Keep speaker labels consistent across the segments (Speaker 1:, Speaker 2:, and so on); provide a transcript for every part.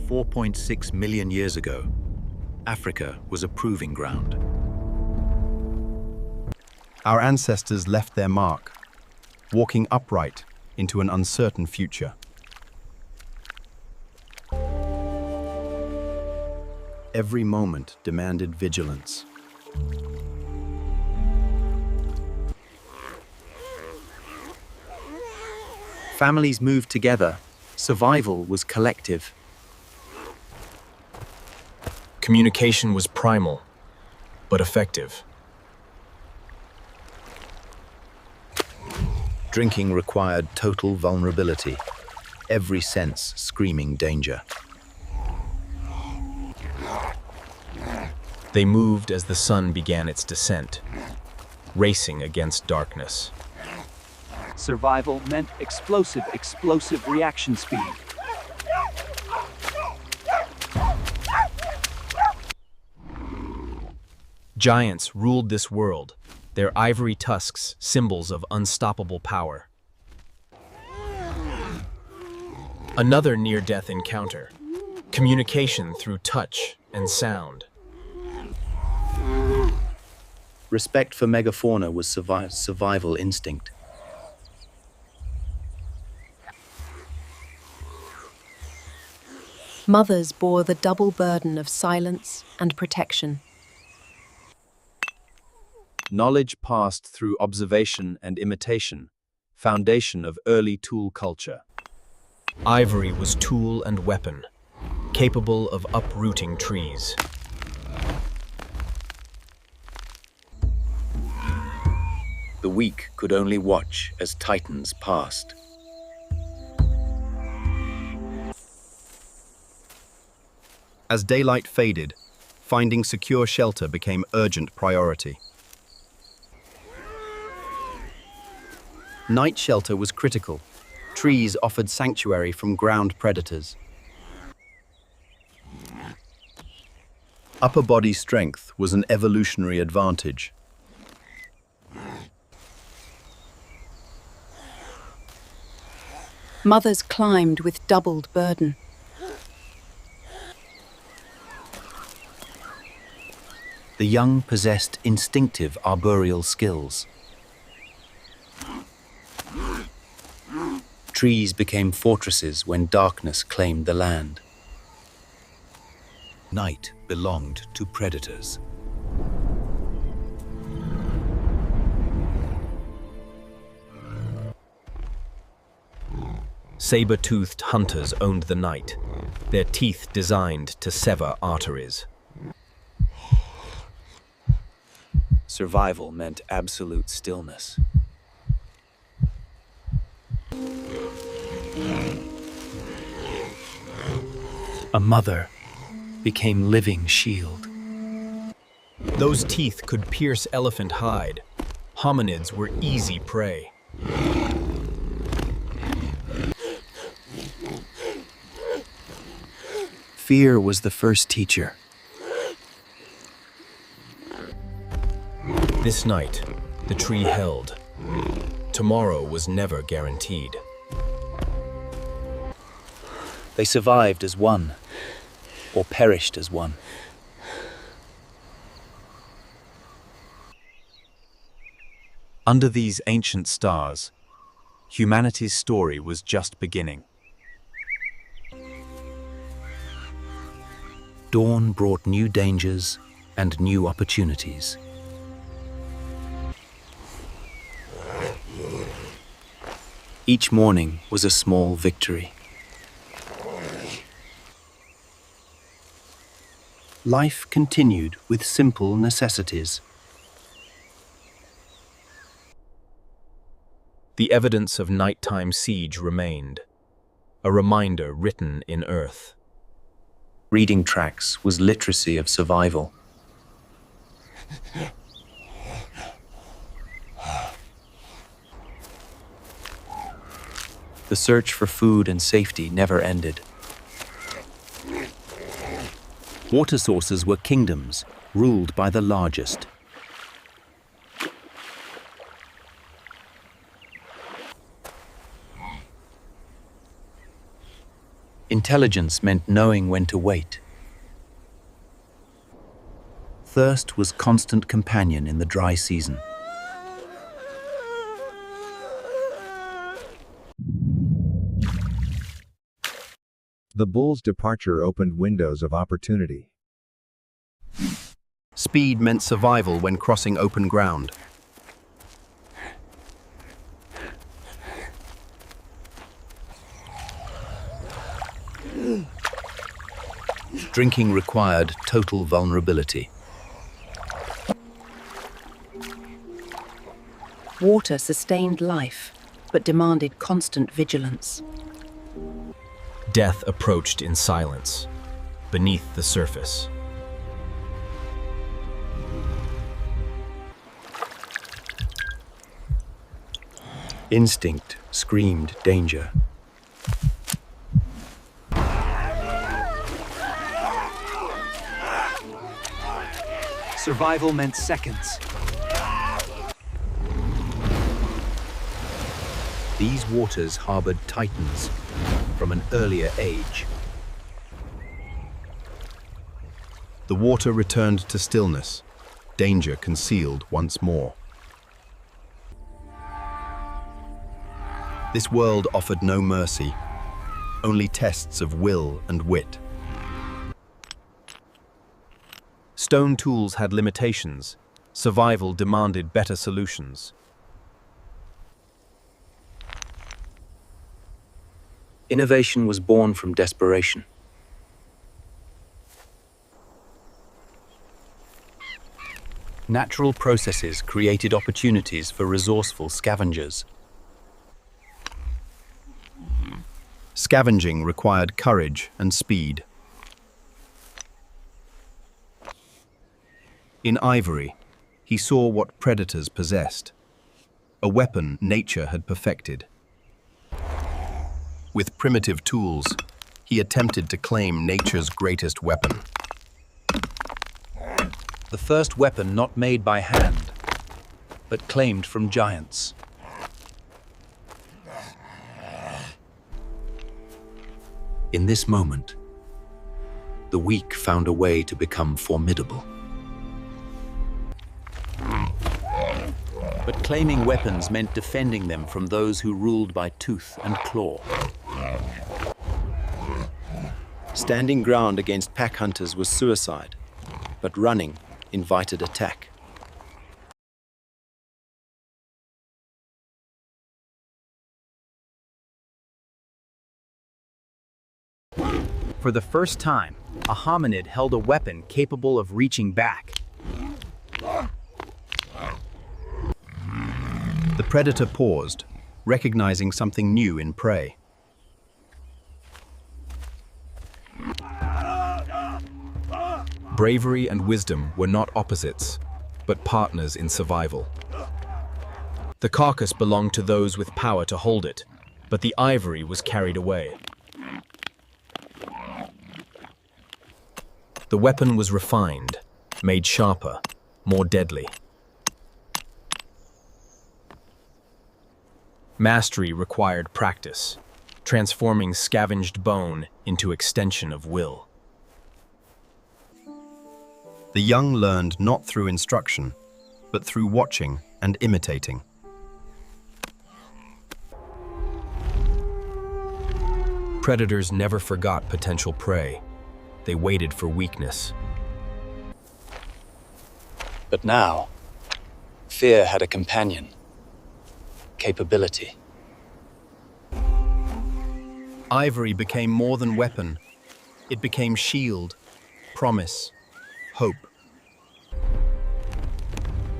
Speaker 1: 4.6 million years ago, Africa was a proving ground.
Speaker 2: Our ancestors left their mark, walking upright into an uncertain future. Every moment demanded vigilance.
Speaker 3: Families moved together. Survival was collective.
Speaker 4: Communication was primal, but effective.
Speaker 1: Drinking required total vulnerability, every sense screaming danger.
Speaker 4: They moved as the sun began its descent, racing against darkness.
Speaker 3: Survival meant explosive reaction speed.
Speaker 4: Giants ruled this world, their ivory tusks symbols of unstoppable power. Another near-death encounter, communication through touch and sound.
Speaker 1: Respect for megafauna was survival instinct.
Speaker 5: Mothers bore the double burden of silence and protection.
Speaker 2: Knowledge passed through observation and imitation, foundation of early tool culture.
Speaker 4: Ivory was tool and weapon, capable of uprooting trees.
Speaker 1: The weak could only watch as titans passed.
Speaker 2: As daylight faded, finding secure shelter became urgent priority. Night shelter was critical. Trees offered sanctuary from ground predators. Upper body strength was an evolutionary advantage.
Speaker 5: Mothers climbed with doubled burden.
Speaker 1: The young possessed instinctive arboreal skills. Trees became fortresses when darkness claimed the land. Night belonged to predators.
Speaker 4: Saber-toothed hunters owned the night, their teeth designed to sever arteries.
Speaker 1: Survival meant absolute stillness. A mother became living shield.
Speaker 4: Those teeth could pierce elephant hide. Hominids were easy prey.
Speaker 1: Fear was the first teacher.
Speaker 4: This night, the tree held. Tomorrow was never guaranteed.
Speaker 1: They survived as one, or perished as one. Under these ancient stars, humanity's story was just beginning. Dawn brought new dangers and new opportunities. Each morning was a small victory. Life continued with simple necessities.
Speaker 4: The evidence of nighttime siege remained, a reminder written in earth.
Speaker 1: Reading tracks was literacy of survival. The search for food and safety never ended. Water sources were kingdoms, ruled by the largest. Intelligence meant knowing when to wait. Thirst was constant companion in the dry season.
Speaker 6: The bull's departure opened windows of opportunity.
Speaker 1: Speed meant survival when crossing open ground. Drinking required total vulnerability.
Speaker 5: Water sustained life, but demanded constant vigilance.
Speaker 4: Death approached in silence, beneath the surface.
Speaker 1: Instinct screamed danger.
Speaker 3: Survival meant seconds.
Speaker 1: These waters harbored titans from an earlier age. The water returned to stillness, danger concealed once more. This world offered no mercy, only tests of will and wit.
Speaker 4: Stone tools had limitations. Survival demanded better solutions.
Speaker 1: Innovation was born from desperation. Natural processes created opportunities for resourceful scavengers. Scavenging required courage and speed. In ivory, he saw what predators possessed, a weapon nature had perfected. With primitive tools, he attempted to claim nature's greatest weapon.
Speaker 2: The first weapon not made by hand, but claimed from giants.
Speaker 1: In this moment, the weak found a way to become formidable. But claiming weapons meant defending them from those who ruled by tooth and claw. Standing ground against pack hunters was suicide, but running invited attack.
Speaker 3: For the first time, a hominid held a weapon capable of reaching back.
Speaker 1: The predator paused, recognizing something new in prey.
Speaker 4: Bravery and wisdom were not opposites, but partners in survival. The carcass belonged to those with power to hold it, but the ivory was carried away. The weapon was refined, made sharper, more deadly. Mastery required practice, transforming scavenged bone into extension of will.
Speaker 1: The young learned not through instruction, but through watching and imitating.
Speaker 4: Predators never forgot potential prey. They waited for weakness.
Speaker 1: But now, fear had a companion, capability. Ivory became more than weapon. It became shield, promise, hope.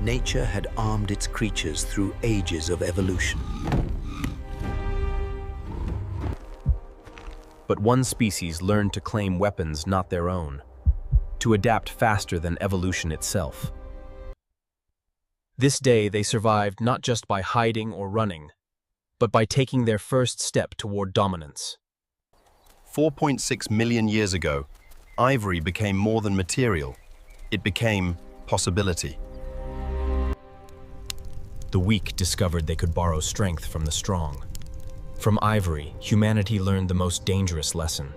Speaker 1: Nature had armed its creatures through ages of evolution.
Speaker 4: But one species learned to claim weapons not their own, to adapt faster than evolution itself. This day they survived not just by hiding or running, but by taking their first step toward dominance.
Speaker 1: 4.6 million years ago, ivory became more than material. It became possibility.
Speaker 4: The weak discovered they could borrow strength from the strong. From ivory, humanity learned the most dangerous lesson.